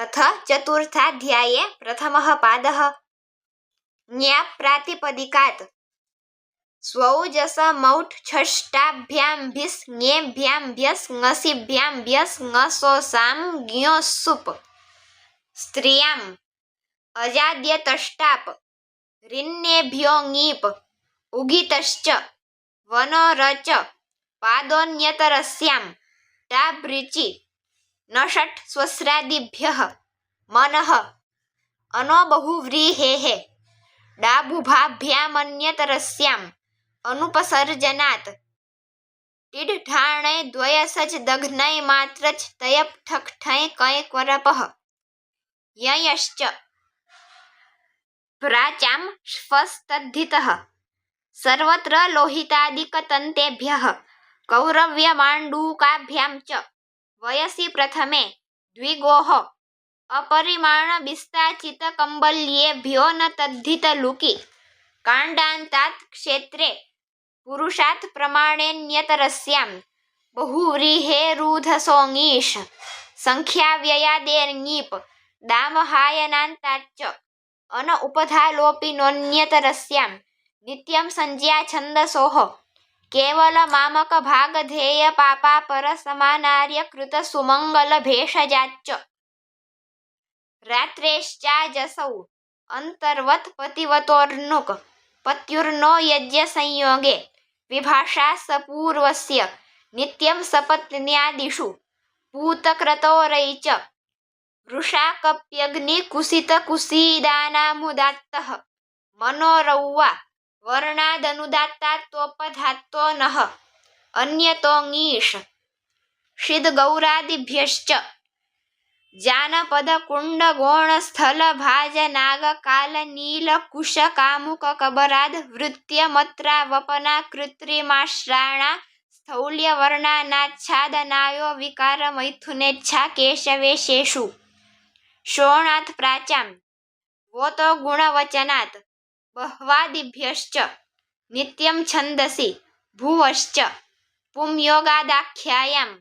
अथ चतुर्थाध्याये प्रथमः पादः। ञ्याप्रातिपदिकात् स्वौजसमौट् षष्ठाभ्यां भिस् ङेभ्यां भ्यस् ङसिभ्यां भ्यस् ङसोसां ज्ञोस्सुप् स्त्रियाम् अजाद्यतष्टाप् ऋन्नेभ्यो ङीप् उगितश्च वनोरच पादोऽन्यतरस्यां टाभृचि न षट् स्वस्रादिभ्यः मनः अनो बहुव्रीहेः डाभुभाभ्यामन्यतरस्याम् अनुपसर्जनात् टिड्ढाणै द्वयसज् दघ्नै मात्रच् तयप् ठक्ठै कै क्वरपः ययश्च प्राचां श्वस्तद्धितः सर्वत्र लोहितादिकतन्तेभ्यः कौरव्यमाण्डूकाभ्यां च वयसि प्रथमे द्विगोः अपरिमाणविस्ताचितकम्बल्येभ्यो न तद्धितलुकि काण्डान्तात् क्षेत्रे पुरुषात् प्रमाणेन्यतरस्यां बहुव्रीहेरूधसोऽङीष् संख्याव्ययादेर्ङीप् दामहायनान्ताच्च अन उपधालोपिनोऽन्यतरस्यां नित्यं संज्ञा छन्दसोः केवलमामकभागधेयपापापरसमानार्यकृतसुमङ्गलभेषजाच्च रात्रेश्चाजसौ अन्तर्वत्पतिवतोर्नुक् पत्युर्नो यज्ञसंयोगे विभाषा सपूर्वस्य नित्यं सपत्न्यादिषु पूतक्रतोरैच वृषाकप्यग्निकुसितकुसीदानामुदात्तः मनोरौवा वर्णादनुदात्तात्वोपधात्तो नः अन्यतोऽङीष् षिद्गौरादिभ्यश्च जानपदकुण्डगोणस्थलभाजनागकालनीलकुशकामुककबराद् वृत्यमत्रावपना कृत्रिमाश्राणा स्थौल्यवर्णानाच्छादनायो विकारमैथुनेच्छा केशवेशेषु शोणात् प्राचां वोतो गुणवचनात् बह्वादिभ्यश्च नित्यं छन्दसि भुवश्च पुंयोगादाख्यायाम्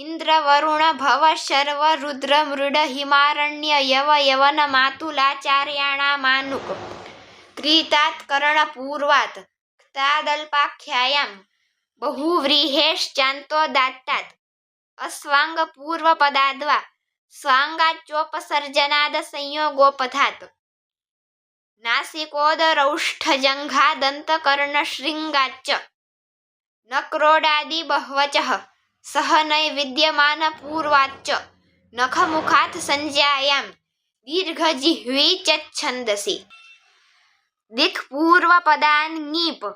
इन्द्रवरुणभवशर्वरुद्रमृडहिमारण्ययवयवनमातुलाचार्याणामानुक् क्रीतात् करणपूर्वात् क्तादल्पाख्यायां बहुव्रीहेश्चान्तोदात्तात् अस्वाङ्गपूर्वपदाद्वा स्वाङ्गाच्चोपसर्जनादसंयोगोपधात् नासिकोदरौष्ठजङ्घादन्तकर्णशृङ्गाच्च नक्रोडादिबह्वचः सह नैविद्यमानपूर्वाच्च नखमुखात् संज्ञायां दीर्घजिह्वी चच्छन्दसि दिक्पूर्वपदान्ङीप्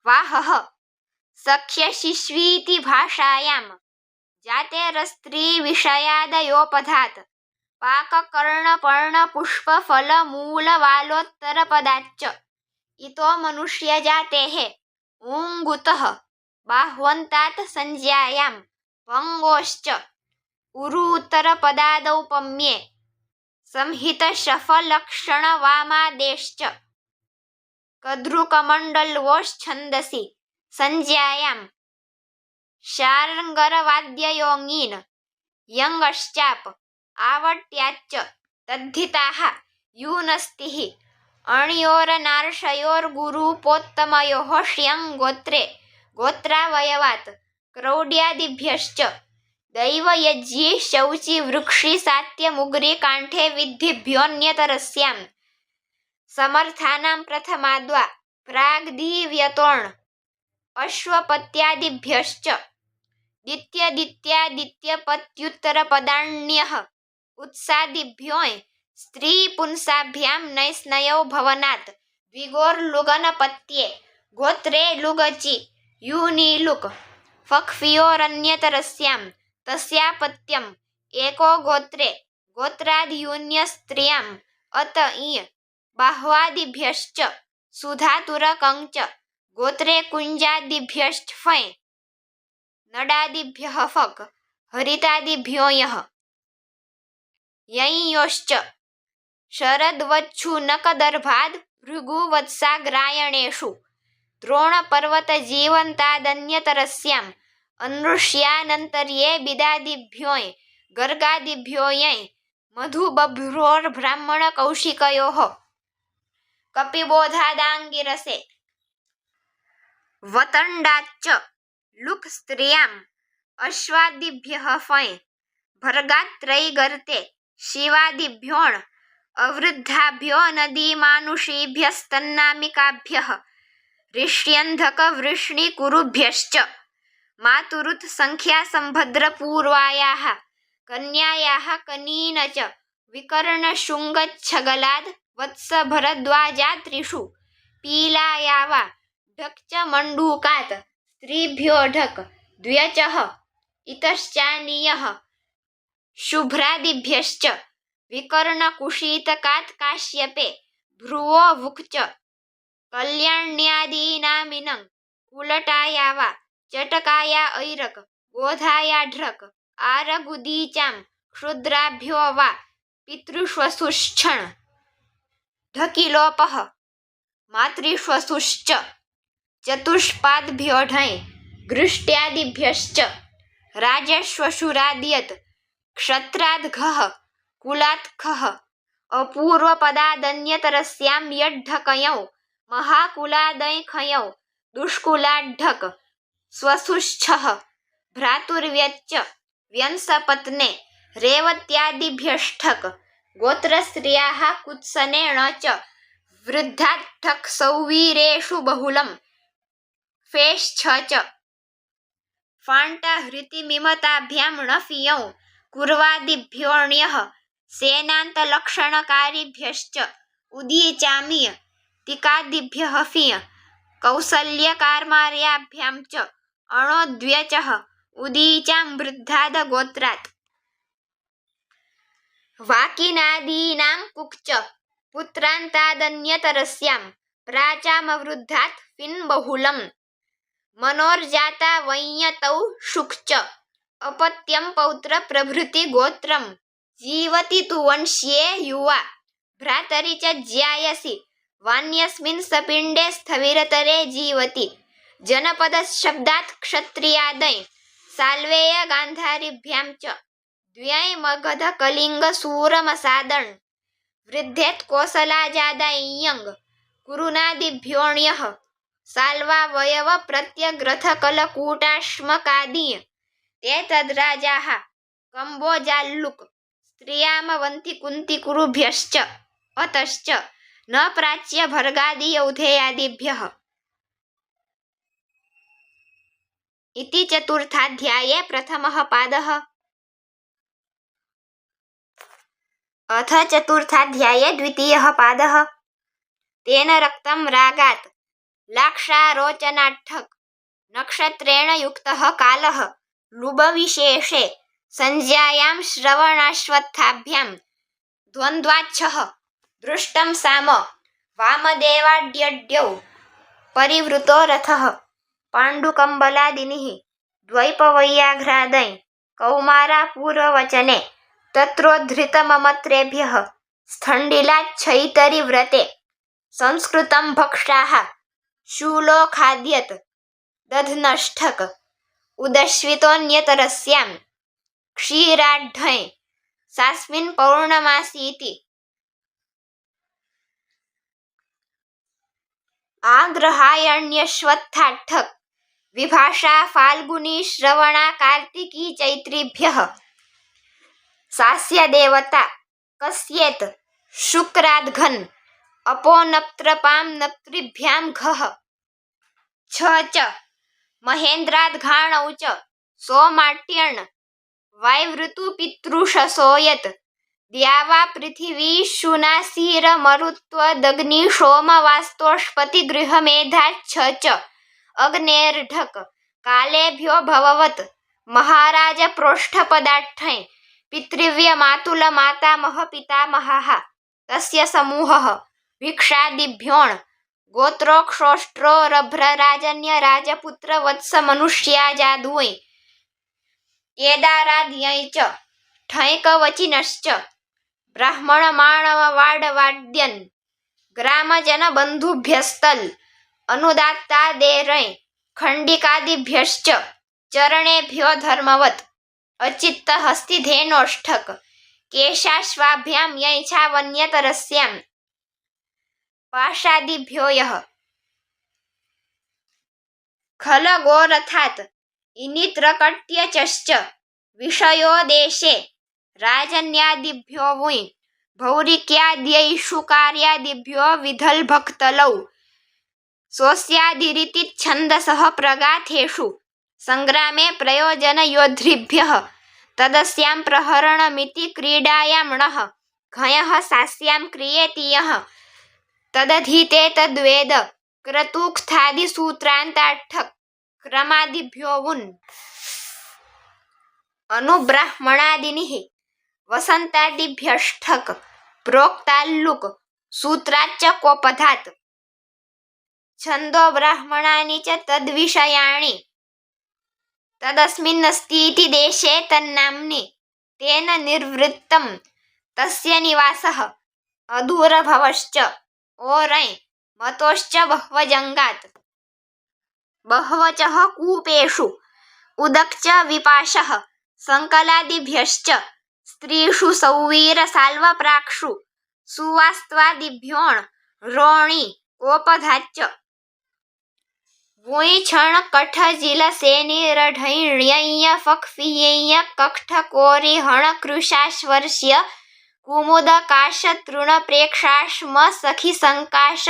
वाहः सख्यशिश्वीति भाषायां जातेरस्त्रीविषयादयोपधात् पाककर्णपर्णपुष्पफलमूलवालोत्तरपदाच्च इतो मनुष्यजातेः ऊङ्गुतः बाह्वन्तात् संज्ञायां भङ्गोश्च उरु उत्तरपदादौपम्ये संहितशफलक्षणवामादेश्च कद्रुकमण्डल्वोश्छन्दसि संज्ञायां शार्ङ्गरवाद्ययोङीन् यङश्चाप् आवट्याच्च तद्धिताः यूनस्तिः अण्योरनार्षयोर्गुरूपोत्तमयोः श्यं गोत्रे गोत्रावयवात् क्रौड्यादिभ्यश्च दैवयज्ञी शौचि वृक्षि सात्यमुग्री काण्ठे विद्धिभ्योऽन्यतरस्यां समर्थानां प्रथमाद्वा प्राग्दिव्यतोण् अश्वपत्यादिभ्यश्च दित्यदित्यादित्यपत्युत्तरपदाण्यः उत्सादिभ्यों स्त्रीपुंसाभ्यां नैस्नयो भवनात् द्विगोर्लुगनपत्ये गोत्रे लुगचि यूनिलुक् फक्फियोरन्यतरस्यां तस्यापत्यम् एको गोत्रे गोत्राद्यून्यस्त्रियाम् अत इञ बाह्वादिभ्यश्च सुधातुरकञ्च गोत्रे कुञ्जादिभ्यश्च नडादिभ्यः फक् हरितादिभ्यो यः यञ्योश्च शरद्वच्छुनकदर्भाद् भृगुवत्साग्रायणेषु द्रोणपर्वतजीवन्तादन्यतरस्याम् अनृष्यानन्तर्ये बिदादिभ्यो गर्गादिभ्यो यञ् मधुबभ्रोर्ब्राह्मणकौशिकयोः कपिबोधादाङ्गिरसे वतण्डाच्च लुक्स्त्रियाम् अश्वादिभ्यः फञ् भर्गात्रैगर्ते शिवादिभ्योऽण् अवृद्धाभ्यो नदीमानुषीभ्यस्तन्नामिकाभ्यः ऋष्यन्धकवृष्णिकुरुभ्यश्च मातुरुत्सङ्ख्यासम्भद्रपूर्वायाः कन्यायाः कनीन च विकर्णशृङ्गच्छगलाद् वत्सभरद्वाजात्रिषु पीलायावा ढक् च मण्डूकात् स्त्रीभ्यो ढक् द्व्यचः इतश्चानीयः शुभ्रादिभ्यश्च विकर्णकुशीतकात् काश्यपे भ्रुवो वुक् च कल्याण्यादीनामिनं कुलटाया वा चटकाया ऐरक् गोधाया ढ्रक् आरगुदीचां क्षुद्राभ्यो वा पितृष्वसुश्छण् ढकिलोपः मातृष्वसुश्च चतुष्पाद्भ्यो ढञ् घृष्ट्यादिभ्यश्च राजश्वशुराद्यत् क्षत्राद्घः कुलात्खः अपूर्वपदादन्यतरस्यां यड्ढकयौ महाकुलादैखयौ दुष्कुलाड्ढक् स्वसुश्छः भ्रातुर्व्यच्च व्यंसपत्ने रेवत्यादिभ्यष्ठक् गोत्रस्त्रियाः कुत्सनेण च वृद्धाट्ठक् सौवीरेषु बहुलं फेश्छ च फाण्टहृतिमिमताभ्यां णफियौ कुर्वादिभ्योऽण्यः सेनान्तलक्षणकारिभ्यश्च उदीचामीय तिकादिभ्यः फिय कौसल्यकारमार्याभ्यां च अणोद्व्यचः उदीचां वृद्धादगोत्रात् वाकिनादीनां कुक् च पुत्रान्तादन्यतरस्यां प्राचामवृद्धात् फिन् बहुलं मनोर्जाता वञ्यतौ शुक् च अपत्यं पौत्र प्रभृति गोत्रं जीवति तु वंश्ये युवा भ्रातरि च ज्यायसि वान्यस्मिन् सपिण्डे स्थविरतरे जीवति जनपदशब्दात् क्षत्रियादै साल्वेय गान्धारिभ्यां च द्व्यै मगधकलिङ्गसूरमसादण् वृद्धेत् कोसलाजादाय्यङ् कुरुनादिभ्योऽण्यः साल्वावयव प्रत्यग्रथकलकूटाश्मकादीय ते तद्राजाः कम्बोजाल्लुक् स्त्रियामवन्ति कुन्तिकुरुभ्यश्च अतश्च न प्राच्य भर्गादियौधेयादिभ्यः। इति चतुर्थाध्याये प्रथमः पादः। अथ चतुर्थाध्याये द्वितीयः पादः। तेन रक्तं रागात् लाक्षारोचनाट्ठक् नक्षत्रेण युक्तः कालः लुबविशेषे संज्ञायां श्रवणाश्वत्थाभ्यां द्वन्द्वाच्छः दृष्टं साम वामदेवाड्यड्यौ परिवृतो रथः पाण्डुकम्बलादिनिः द्वैपवैयाघ्रादै कौमारापूर्ववचने तत्रोद्धृतममत्रेभ्यः स्थण्डिलाच्छैतरिव्रते संस्कृतं भक्षाः शूलो खाद्यत् दध्नष्ठक् उदश्वितोऽन्यतरस्यां क्षीराढ्ढञ् सास्मिन् पौर्णमासीति आग्रहायण्यश्वत्थाट्ठक् विभाषा फाल्गुनी श्रवणा कार्तिकी चैत्रीभ्यः सास्य देवता कस्येत् शुक्राद्घन् अपोनप्त्रपां नप्त्रिभ्यां घः छ च महेन्द्राद्घाणौ च सोमाट्यण् वायवृतुपितृषसो यत् द्यावा पृथिवी शुनासीरमरुत्वदग्निशोमवास्तोष्पतिगृहमेधाच्छ च अग्नेर्ढक् कालेभ्यो भववत् महाराजप्रोष्ठपदाट्ठञ् पितृव्यमातुलमातामहपितामहाः तस्य समूहः भिक्षादिभ्योऽण् गोत्रोक्षोष्ट्रोरभ्रराजन्यराजपुत्रवत्समनुष्याजाद्वै केदाराद्यै च ठैकवचिनश्च ब्राह्मणमाणववाडवाड्यन् ग्रामजनबन्धुभ्यस्तल् अनुदात्तादेरै खण्डिकादिभ्यश्च चरणेभ्यो धर्मवत् अचित्तहस्तिधेनोष्ठक् केशाश्वाभ्यां यैछावन्यतरस्यां पाशादिभ्यो यः खलगोरथात् इनित्रकट्यचश्च विषयो देशे राजन्यादिभ्यो वुञ् भौरिक्याद्यैषु कार्यादिभ्यो विधल्भक्तलौ सोऽस्यादिरिति छन्दसः प्रगाथेषु संग्रामे प्रयोजनयोद्धृभ्यः तदस्यां प्रहरणमिति क्रीडायां णः घयः सास्यां क्रियेति यः तदधीते तद्वेद क्रतुक्थादिसूत्रान्ताट्ठ क्रमादिभ्यो वुन् अनुब्राह्मणादिनिः वसन्तादिभ्यष्ठक प्रोक्ताल्लुक सूत्राच्च कोपधात् छन्दो ब्राह्मणानि च तद्विषयाणि तदस्मिन्नस्तीति देशे तन्नाम्नि तेन निर्वृत्तं तस्य निवासः अदूरभवश्च ओरै मतोश्च बह्वजङ्गात् बह्वचः कूपेषु उदक्च विपाशः संकलादिभ्यश्च स्त्रीषु सौवीरसाल्वप्राक्षु सुवास्त्वादिभ्योऽण् रोणि कोपधाच्च वुञ्छण् कठजिलसेनिरढैण्यय्य फक्फिय्य कक्ठकोरिहण कृशाश्वर्ष्य कुमुदकाशतृणप्रेक्षाश्म सखिसङ्काश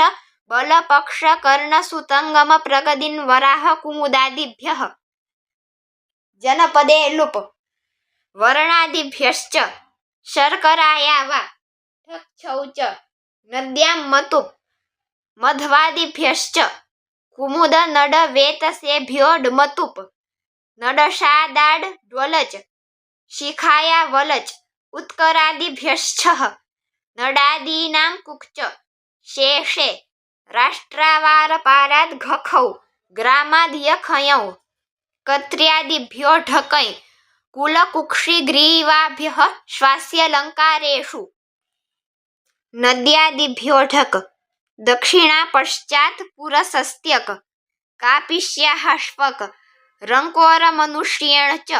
बलपक्षकर्णसुतङ्गम प्रगदिन् वराह कुमुदादिभ्यः जनपदे लुप् वर्णादिभ्यश्च शर्कराया वा ठक्छौ च नद्यां मतुप् मध्वादिभ्यश्च कुमुद नडवेतसेभ्यो डमतुप् नडशादाड् ड्वलच शिखाया वलच उत्करादिभ्यश्चः नडादीनां कुक्च शेषे राष्ट्रावारपाराद् घखौ ग्रामाद्यखयौ कत्र्यादिभ्यो ढकै कुलकुक्षिग्रीवाभ्यः श्वास्यलङ्कारेषु नद्यादिभ्यो ढक दक्षिणापश्चात् पुरसस्त्यक कापिष्याश्वक रङ्कोरमनुष्येण च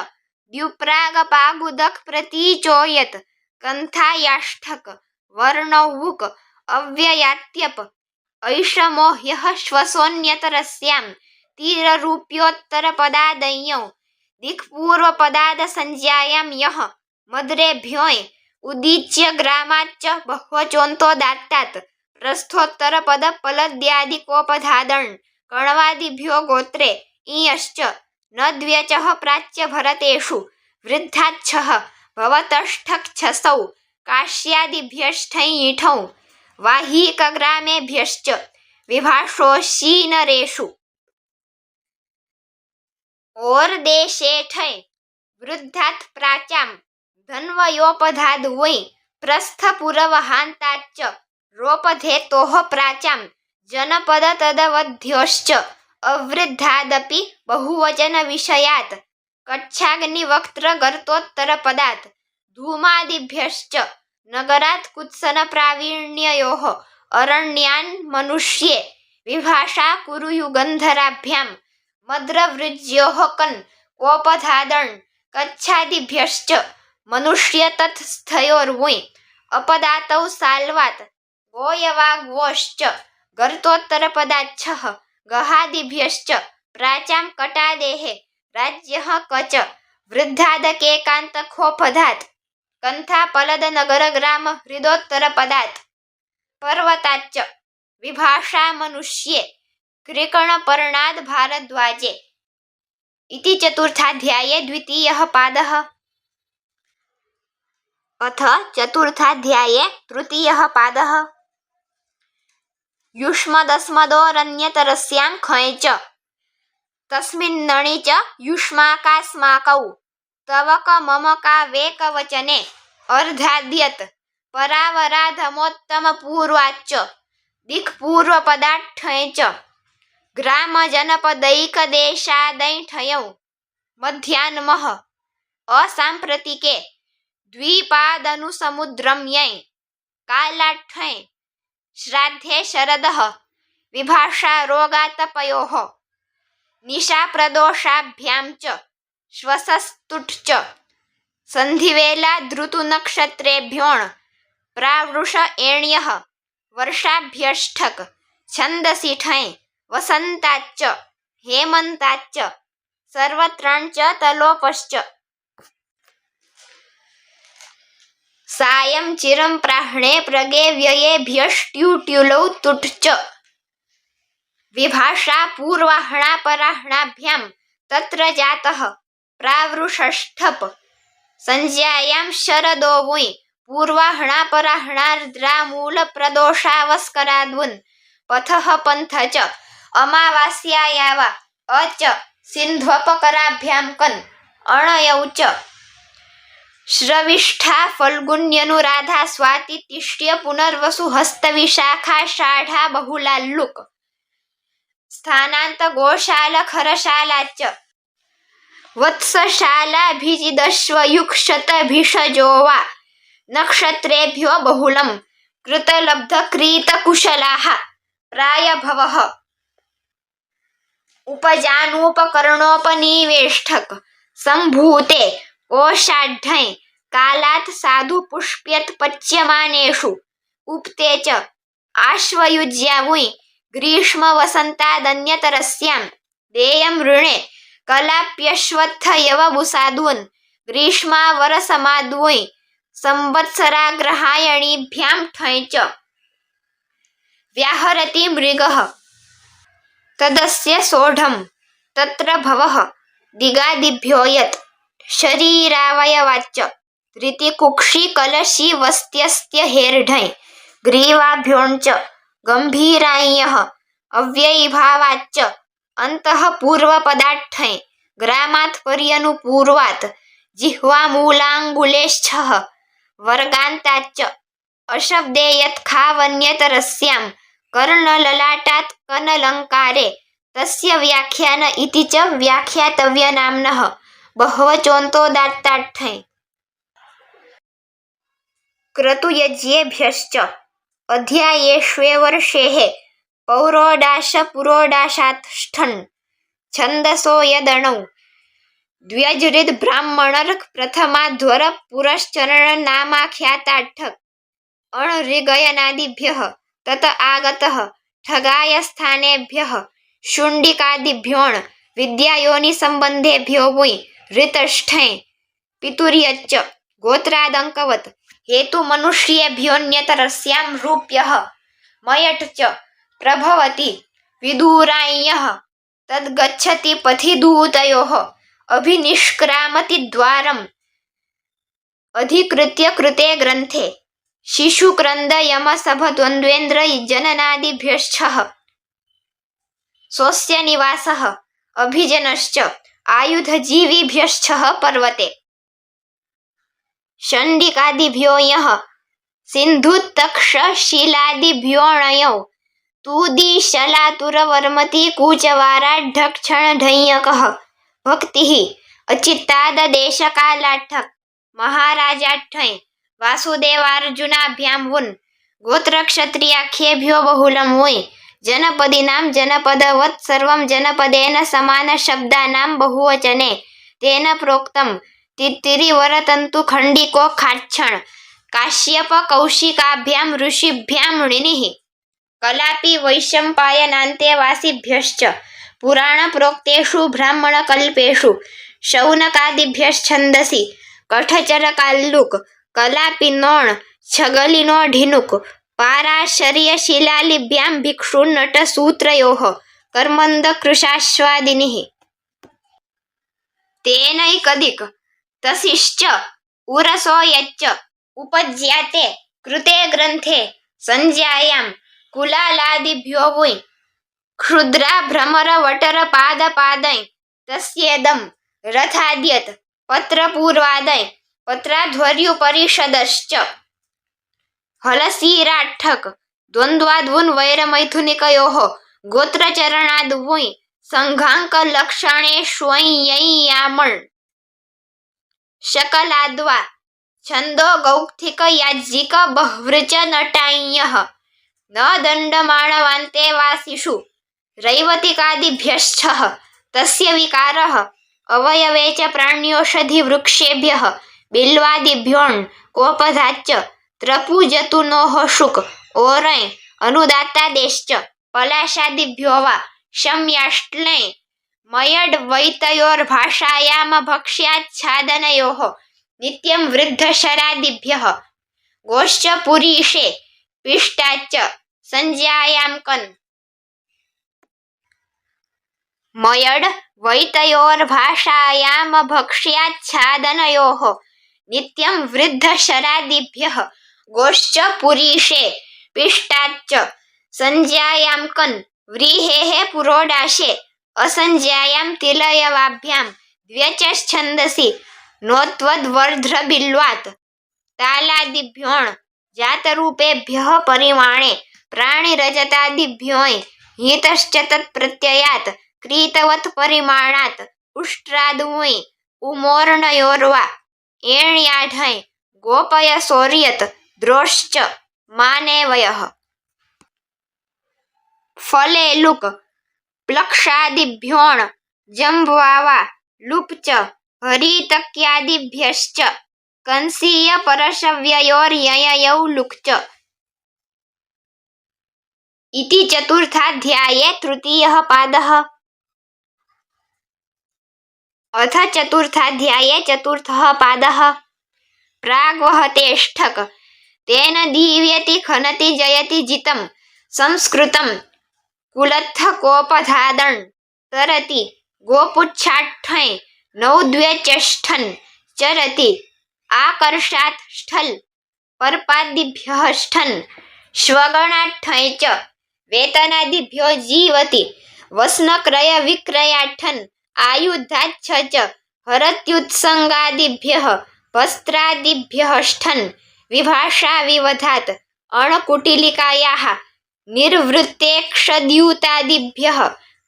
द्युप्रागपागुदक प्रतीचोयत् कन्थायाष्ठक वर्णौवुक अव्ययात्यप ऐषमो ह्यः श्वसोऽन्यतरस्यां तीररूप्योत्तरपदादयौ दिक्पूर्वपदादसंज्ञायां यः मद्रेभ्योऽय उदीच्य ग्रामाच्च बह्वचोन्तोदात्तात् प्रस्थोत्तरपदपलद्यादिकोपधादण् कण्वादिभ्यो गोत्रे इयश्च नद्व्यचः प्राच्य भरतेषु वृद्धाच्छः भवतष्ठक्षसौ काश्यादिभ्यष्ठञिठौ वाहीकग्रामेभ्यश्च विभाषोऽशीनरेषु ओर्देशेठै वृद्धात् प्राचां धन्वयोपधाद् वै प्रस्थपुरवहान्ताच्च रोपधेतोः प्राचां जनपदतदवध्योश्च अवृद्धादपि बहुवचनविषयात् कच्छाग्निवक्त्रगर्तोत्तरपदात् धूमादिभ्यश्च नगरात् कुत्सनप्रावीण्ययोः अरण्यान् मनुष्ये विभाषा कुरुयुगन्धराभ्यां मद्रवृज्योः कन् कोपधादण् कच्छादिभ्यश्च मनुष्यतत्स्थयोर्वुञ् अपदातौ साल्वात् गोयवाग्वोश्च गर्तोत्तरपदाच्छः गहादिभ्यश्च प्राचां कटादेः राज्यः कच वृद्धादकेकान्तखोपधात् कन्थापलदनगरग्राम हृदोत्तरपदात् पर्वताच्च विभाषा मनुष्ये कृकणपर्णाद् भारद्वाजे इति चतुर्थाध्याये द्वितीयः पादः। अथ चतुर्थाध्याये तृतीयः पादः। युष्मदस्मदोरन्यतरस्यां खञ् च तस्मिन्नणि च युष्माकास्माकौ तवकममकावेकवचने अर्धाद्यत् परावराधमोत्तमपूर्वाच्च दिक्पूर्वपदाट्ठञ् च ग्रामजनपदैकदेशादैठयौ मध्यान्मः असाम्प्रतिके द्विपादनुसमुद्रम्यै कालाट्ठञ् श्राद्धे शरदः विभाषारोगातपयोः निशाप्रदोषाभ्यां च श्वसस्तुट् च સંધિવેલા ધૃતુ નક્ષત્રેભ્યોણ પ્રાવૃષ એણ્યઃ વર્ષાભ્યષ્ઠક છંદસી ઠૈ વસંતાચ્ચ હેમંતાચ્ચ સર્વત્રંચ તલોપશ્ચ સાયં ચિરં પ્રાહ્ણે પ્રગે વ્યયેભ્યષ્ટ્યુટ્યુલૌ તુટ્ચ વિભાષા પૂર્વાહણા પરાહણાભ્યામ તત્ર જાતઃ પ્રાવૃષષ્ઠપ સંજ્ઞાયાં શરદો વુઈ પૂર્વાહણા પરાહણાર્દ્રામૂલ પ્રદોષાવસ્કરાદ્વુન પથઃ પંથ ચ અમાવાસ્યાયાવા અચ સિંધ્વપકરાભ્યામ કન અણયૌ ચ શ્રવિષ્ઠા ફલ્ગુન્યનુરાધા સ્વાતિ તિષ્ટ્ય પુનર્વસુ હસ્તવિશાખાષાઢા બહુલાલ્લુક સ્થાનાંત ગોશાલ ખરશાલાચ્ચ વત્સશાલાભિજિદશ્વયુક્ષતભિષજો વા નક્ષત્રેભ્યો બહુલમ કૃતલબ્ધક્રીતકુશલાઃ પ્રાયભવઃ ઉપજાનૂપકરણોપનિવેષ્ઠક સંભૂતે કોષાઢ્યં કાલાત સાધુ પુષ્પ્યત પચ્યમાનેષુ ઉપતે ચ આશ્વયુજ્યાવુઈ ગ્રીષ્મ વસંતાદન્યતરસ્યામ દેયં ઋણે કલાપ્યશ્વત્થયવબુસાદૂન ગ્રીષ્માવરસમાદ્વુઈ સંવત્સરાગ્રહાયણીભ્યામ ઠૈ ચ વ્યાહરતિ મૃગઃ તદસ્ય સોઢં તત્ર ભવઃ દિગાદિભ્યો યત શરીરાવયવાચ્ચ ધૃતિકુક્ષી કલશી વસ્ત્યસ્ત્ય હેર્ઢૈ ગ્રીવાભ્યોંચ ગંભીરાયઃ અવ્યયીભાવાચ્ચ અંતઃ પૂર્વપદાઠ્ઠૈ ગ્રામાತ್ પર્યનુપૂર્વાત જિહ્વામૂલાંગુલેશ્છઃ વર્ગાંતાચ્ચ અશબ્દે યત્ખાવન્યતરસ્યાં કર્ણલલાટાત કનલંકારે તસ્ય વ્યાખ્યાન ઇતિ ચ વ્યાખ્યાતવ્યનામ્નઃ બહ્વચોन्तોદાત્તાઠ્ઠૈ ક્રતુયજ્યેભ્યશ્ચ અધ્યાયેષ્વેવર્ષેઃ પૌરોડાશપુરોડાશાત્ષ્ઠन् છંદસો યદણૌ દ્વ્યજૃદ્બ્રાહ્મણર્ક પ્રથમાધ્વર પુરશ્ચરણનામાખ્યાતાઠ્ઠક અણરિગયનાદિભ્યઃ તત આગતઃ ઠગાય સ્થાનેભ્યઃ શુંડિકાદિભ્યોણ વિદ્યાયોનિસંબંધેભ્યો વુઈ ઋતષ્ઠૈ પિતુર્યચ્ચ ગોત્રાદંકવત હેતુ મનુષ્યેભ્યોન્યતરસ્યામ રૂપ્યઃ મયઠ ચ પ્રભવતિ વિદુરાય્યઃ તદ્ગચ્છતિ પથિદૂતયોઃ અભિનિષ્ક્રામતિ દ્વારમ અધિકૃત્ય કૃતે ગ્રંથે શિશુક્રંદયમસભદ્વંદ્વેન્દ્ર જનનાદિભ્યશ્ચઃ स्वस्य निवासः अभिजनश्च आयुधजीविभ्यश्चः पर्वते शण्डिकादिभ्यो यः सिन्धुत्तक्षशिलादिभ्योऽणयौ तूदीशलातुरवर्मति कूचवाराढ्ढक्षणढञ्यकः भक्तिः अचित्ताददेशकालाठ्ठक महाराजाठ्ठै वासुदेवार्जुनाभ्यां वुन् गोत्रक्षत्रियाख्येभ्यो बहुलं वुई जनपदीनां जनपदवत् सर्वं जनपदेन समानशब्दानां बहुवचने तेन प्रोक्तं तित्तिरिवरतन्तु खण्डिको खाच्छण काश्यप कौशिकाभ्यां ऋषिभ्यां णिनिः कलापि वैशम्पायनान्ते वासिभ्यश्च पुराणप्रोक्तेषु ब्राह्मणकल्पेषु शौनकादिभ्यश्छन्दसि कठचरकाल्लुक कलापिनोण छगलिनो ढिनुक पाराशर्यशिलालिभ्यां भिक्षुन्नटसूत्रयोः कर्मन्दकृशाश्वादिनिः तेनैकदिक तसिश्च उरसो यच्च उपज्याते कृते ग्रन्थे संज्ञायां कुलालादिभ्यो वुई क्षुद्रा भ्रमरवटरपादपादै तस्येदं रथाद्यत पत्रपूर्वादै पत्राध्वर्युपरिषदश्च हलसीराठ्ठक द्वन्द्वाद्वुन् वैरमैथुनिकयोः गोत्रचरणाद्वुई सङ्घाङ्कलक्षणेष्वञ्यय्यामण् शकलाद्वा छन्दो गौक्थिक याज्जिक बह्वृच नटाञ्यः न दण्डमाणवान्ते वासिषु रैवतिकादिभ्यश्चः तस्य विकारः अवयवे च प्राण्योषधिवृक्षेभ्यः बिल्वादिभ्योऽन् कोपधाच्च त्रपुजतुनोः शुक ओरय अनुदात्तादेश्च पलाशादिभ्यो वा शम्याष्ट्ले मयड्वैतयोर्भाषायामभक्ष्याच्छादनयोः नित्यं वृद्धशरादिभ्यः गोश्च पुरीषे पिष्टाच्च संज्ञायां कन् मयड वैतयोर्भाषायामभक्ष्याच्छादनयोः नित्यं वृद्धशरादिभ्यः गोश्च पुरीषे पिष्टाच्च संज्ञायां कन् व्रीहेः पुरोडाशे असंज्ञायां तिलयवाभ्यां द्व्यचच्छन्दसि नोत्वद्वर्ध्रबिल्वात् तालादिभ्योऽण् जातरूपेभ्यः परिमाणे प्राणिरजतादिभ्योऽय్ हितश्च तत्प्रत्ययात् क्रीतवत् परिमाणात् उष्ट्रादुञ् उमोर्णयोर्वा एण्याढय गोपयसोर्यत् द्रोश्च मानेवयः फले लुक प्लक्षादिभ्योऽण् जम्बवावा लुप् च हरितक्यादिभ्यश्च कंसीयपरशव्ययोर्यययौ लुक् च। इति चतुर्थाध्याये तृतीयः पादः। अथ चतुर्थाध्याये चतुर्थः पादः। प्राग्वहतेष्ठक तेन दीव्यति खनति जयति जितं संस्कृतं कुलत्थकोपधादन् तरति गोपुच्छाट्ठञ् नौद्व्यचष्ठन् चरति आकर्षात् ष्ठल् पर्पादिभ्यः ष्ठन् श्वगणाट्ठञ् च वेतनादिभ्यो जीवति वस्नक्रयविक्रयाट्ठन् आयुधाच्छ च हरत्युत्सङ्गादिभ्यः वस्त्रादिभ्यः ष्ठन् विभाषा विवधात् अणकुटिलिकायाः निर्वृत्तेक्षद्यूतादिभ्यः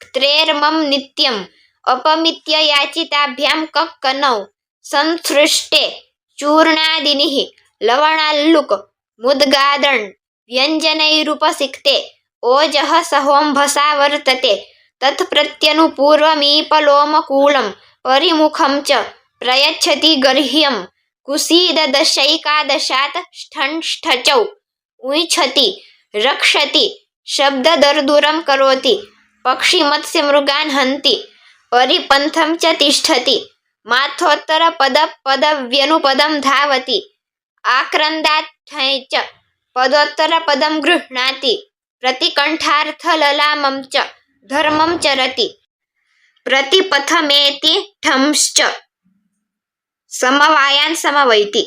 क्त्रेर्मं नित्यम् अपमित्य याचिताभ्यां कक्कनौ संसृष्टे चूर्णादिनिः लवणाल्लुक मुद्गादण् व्यञ्जनैरुपसिक्ते ओजः सहोम्भसा वर्तते तत्प्रत्यनुपूर्वमीपलोमकूलं परिमुखं च प्रयच्छति गर्ह्यं कुसीददशैकादशात् ष्ठन् ष्ठचौ उञ्छति रक्षति शब्ददर्दुरं करोति पक्षिमत्स्यमृगान् हन्ति परिपन्थं च तिष्ठति माथोत्तरपदव्यनुपदं धावति आक्रन्दात्थञ् च पदोत्तरपदं गृह्णाति प्रतिकण्ठार्थललामं च धर्मं चरति प्रतिपथमेति ठंश्च समवायान् समवैति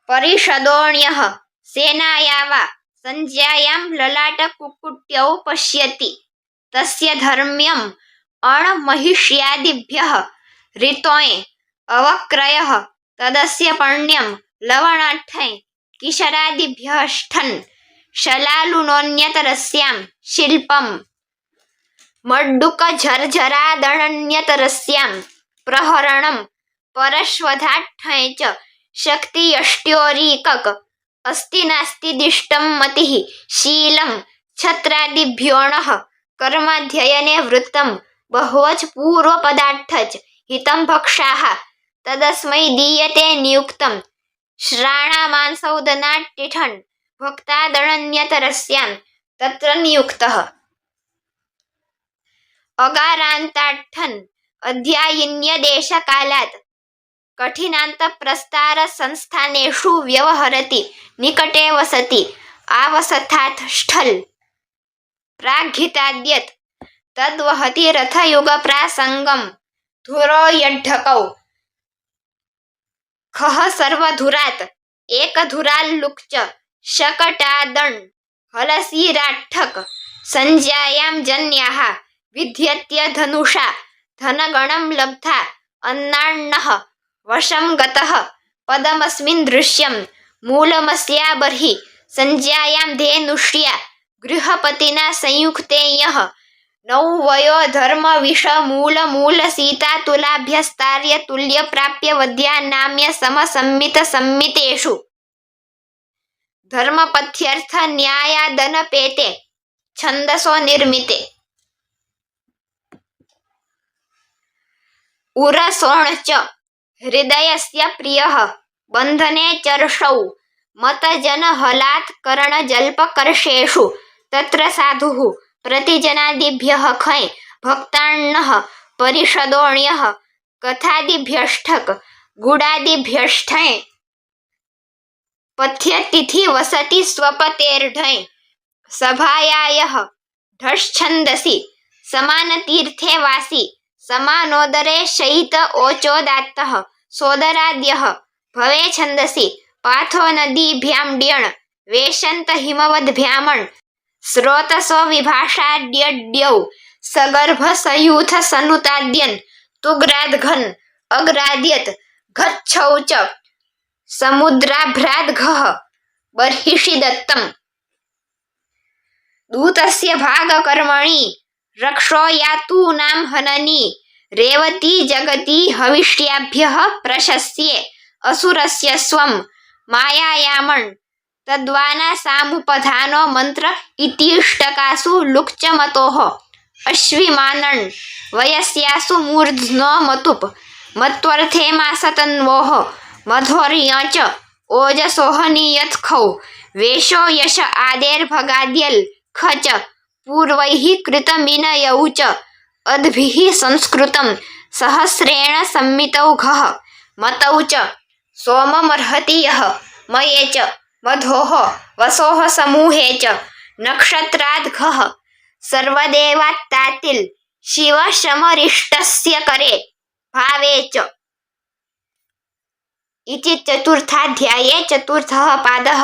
परिषदोऽण्यः सेनाया वा संज्ञायां ललाटकुक्कुट्यौ पश्यति तस्य धर्म्यम् अणमहिष्यादिभ्यः ऋतोञ् अवक्रयः तदस्य पण्यं लवणाट्ठञ् किशरादिभ्यः ष्ठन् शलालुनोऽन्यतरस्यां शिल्पम् मड्डुकझर्झरादणन्यतरस्यां प्रहरणं परश्वधाट्ठञ् च शक्तियष्ट्योरीकक अस्ति नास्ति दिष्टं मतिः शीलं छत्रादिभ्योऽणः कर्माध्ययने वृत्तं बहुवच पूर्वपदार्थच हितं भक्षाः तदस्मै दीयते नियुक्तं श्राणामांसौदनाट्टिठन् भक्तादणन्यतरस्यां तत्र नियुक्तः अगारान्ताट्ठन् अध्यायिन्यदेशकालात् कठिनान्तप्रस्तारसंस्थानेषु व्यवहरति निकटे वसति आवसथात् ष्ठल् प्राग्हिताद्यत् तद्वहति रथयुगप्रासङ्गं धुरो यड्ढकौ खः सर्वधुरात् एकदुराल्लुक् च शकटादण् हलसीराट्ठक संज्ञायां जन्याः विद्यत्य धनुषा धनगणं लब्धा अन्नान्नः वशं गतः पदमस्मिन् दृश्यं मूलमस्या बर्हि संज्ञायां धेनुष्या गृहपतिना संयुक्ते यः नौवयो धर्मविषमूलमूलसीतातुलाभ्यस्तार्यतुल्यप्राप्यवद्या नाम्यसमसम्मितसम्मितेषु धर्मपथ्यर्थन्यायादनपेते छन्दसो निर्मिते उरसोण च हृदयस्य प्रियः बन्धने चर्षौ मतजन हलात् करणजल्पकर्षेषु तत्र साधुः प्रतिजनादिभ्यः खै भक्तान्नः परिषदोण्यः कथादिभ्यष्ठक गुडादिभ्यष्ठै पथ्यतिथि वसति स्वपतेर्ढै सभायायः ढश्छन्दसि समानतीर्थे वासी समानोदरे शयित ओचोदात्तः सोदराद्यः भवे छन्दसि पाथो नदीभ्यां ड्यण वेशन्त हिमवद्भ्यामण् स्रोतसो विभाषाड्यड्यौ सगर्भ सयूथ सनुताद्यन् तुग्राद्घन् अग्राद्यत् घच्छौ च समुद्राभ्राद्घः बर्हिषि दत्तम् दूतस्य भागकर्मणि रक्षो यातूनां हननि रेवती जगति हविष्याभ्यः प्रशस्ये असुरस्य स्वं मायायामण् तद्वाना सामुपधानो मंत्र इतीष्टकासु लुक्चमतोः अश्विमानण् वयस्यासु मूर्ध्नो मतुप मत्वर्थे मासतन्वोः मधोर्यच ओजसोहनीयत्खौ वेशो यश आदेर्भगाद्यल खच पूर्वैः कृतमिनयौ च अद्भिः संस्कृतं सहस्रेण सम्मितौघः मतौ च सोममर्हति यः मये च मधोः वसोः समूहे च नक्षत्राद्घः सर्वदेवात्तातिल् शिव शमरिष्टस्य करे भावे च। इति चतुर्थाध्याये चतुर्थः पादः।